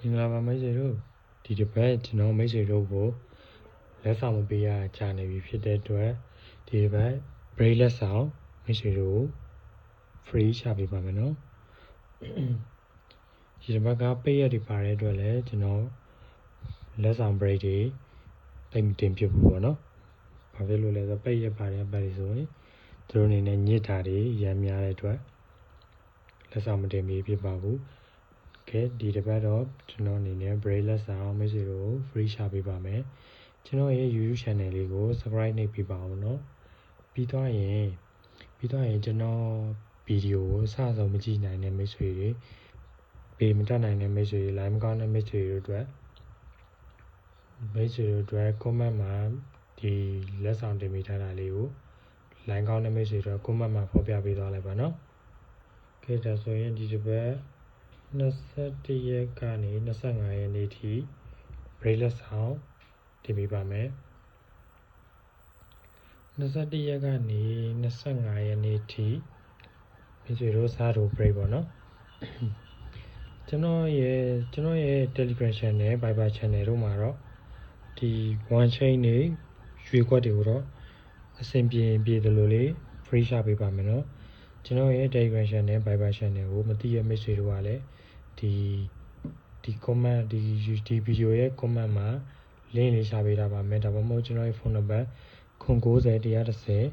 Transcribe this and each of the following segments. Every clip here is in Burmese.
မင်္ဂလာပါမိတ်ဆွေတို့ဒီတစ်ပတ်ကျွန်တော်မိတ်ဆွေတို့ကိုလက်ဆောင်မပေးရကြာနေပြီဖြစ်တဲ့အတွက်ဒီတစ်ပတ် break လက်ဆောင်မိတ်ဆွေတို့ free ချပေးပါမယ်နော်ဒီတစ်ပတ်ကပိတ်ရက်တွေပါတဲ့အတွက်လည်းကျွန်တော်လက်ဆောင် break တွေတိတ်မတင်ပြဘူးပေါ့နော်ဘာဖြစ်လို့လဲဆိုတော့ပိတ်ရက်ပါတဲ့ပတ်တွေဆိုရင်သူတို့အနေနဲ့ညစ်တာတွေရမ်းများတဲ့အတွက်လက်ဆောင်မတင်ပြဖြစ်ပါဘူးဒီတစ်ပတ်တော့ကျွန်တော်အနေနဲ့ break လက်ဆောင်မိတ်ဆွေတို့ free ချပေးပါမယ်ကျွန်တော်ရဲ့ YouTube channel လေးကို subscribe နှိပ်ပေးပါအောင်နော်ပြီးသွားရင်ကျွန်တော်ဗီဒီယိုကိုစဆုံးမကြည့်နိုင်တဲ့မိတ်ဆွေတွေပေးမတတ်နိုင်တဲ့မိတ်ဆွေတွေ line မကောင်းတဲ့မိတ်ဆွေတွေအတွက် comment မှာဒီလက်ဆောင်တင်ပေးထားတာလေးကို line ကောင်းတဲ့မိတ်ဆွေတွေ comment မှာဖော်ပြပေးသွားလိုက်ပါနော်ဒါဆိုရင်ဒီတစ်ပတ်21ရက်ကနေ25ရက်နေ့ထိ break လက်ဆောင်တင်ပေးပါမယ်21ရက်ကနေ25ရက်နေ့ထိမိတ်ဆွေတို့စားတို့ break ပေါ့နော်ကျွန်တော်ရဲ့ Telegram channel Viber channel တို့မှာတော့ဒီ one chain တွေရွေခွက်တွေကိုတော့အဆင်ပြေတယ်လို့လေ free ချပေးပါမယ်နော်ကျွန်တော်ရဲ့ Telegram channel Viber channel ကိုမသိရမိတ်ဆွေတို့ကလည်းဒီ comment ဒီ video ရဲ့ comment မှာ link လေးရှာပေးထားပါမယ်ဒါမှမဟုတ်ကျွန်တော်ရဲ့ဖုန်းနံပါတ်090110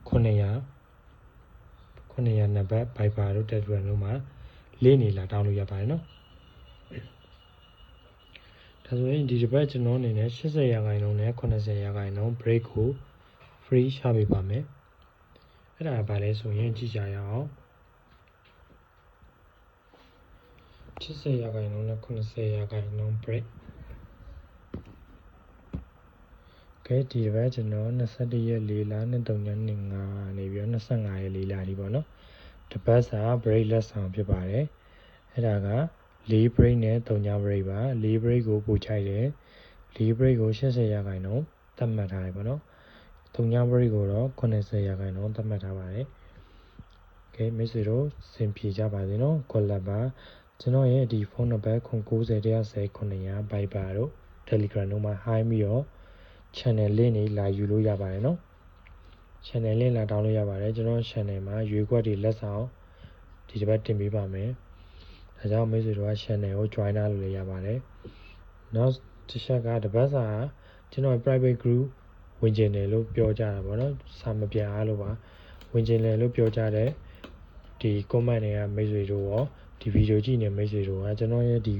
900နံပါတ် Viber တို့ Telegram တို့မှာ link နေလာတောင်းလို့ရပါတယ်နော်ဒါဆိုရင်ဒီတစ်ပတ်ကျွန်တော်အနေနဲ့80%နဲ့90% break ကို free ချပေးပါမယ်အဲ့ဒါဘာလဲဆိုရင်ကြည့်ကြရအောင်80%နဲ့90% break ဒီတစ်ပတ်ကျွန်တော်21ရက်4လ2325နေပြီးတော့25ရက်4လဒီပေါ့နော်တစ်ပတ်စာ break လက်ဆောင်ဖြစ်ပါတယ်အဲ့ဒါက4 break နဲ့3 break ပါ4 break ကိုပို့ချိုက်တယ်4 break ကို80%သတ်မှတ်ထားတယ်ပေါ့နော်3 break ကိုတော့90%သတ်မှတ်ထားပါတယ်မိတ်ဆွေတို့စင်ပြေကြပါစေနော် collab ပါကျွန်တော်ရဲ့ဒီဖုန်းနံပါတ်090110 Viber တို့ Telegram တို့မှာ hi ပြီးတော့ channel link တွေလာယူလို့ရပါတယ်နော် channel link လာတောင်းလို့ရပါတယ်ကျွန်တော် channel မှာရွေးကွက်တွေလက်ဆောင်ဒီတစ်ပတ်တင်ပေးပါမယ်ဒါကြောင့်မိတ်ဆွေတို့က channel ကို join လုပ်လို့ရပါတယ်နောက်တစ်ချက်ကတစ်ပတ်စာကျွန်တော် private group ဝင်ကျင်တယ်လို့ပြောကြတာပေါ့နော်စာမပြအားလို့ပါဝင်ကျင်တယ်လို့ပြောကြတဲ့ဒီ comment တွေကမိတ်ဆွေတို့ရောဒီဗီဒီယိုကြည့်နေမိတ်ဆွေတို့ကကျွန်တော်ရဲ့ဒီ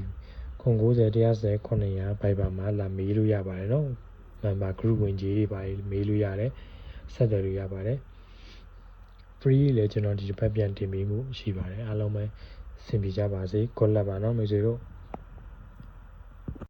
090110 Viber မှာလာမေးလို့ရပါတယ်နော်member group ဝင်ကြီးတွေပါမေးလို့ရတယ်ဆက်သွယ်လို့ရပါတယ် free လည်းကျွန်တော်ဒီတစ်ပတ်ပြန်တင်ပေးမှုရှိပါတယ်အားလုံးပဲအဆင်ပြေကြပါစေ collab ပါနော်မိတ်ဆွေတို့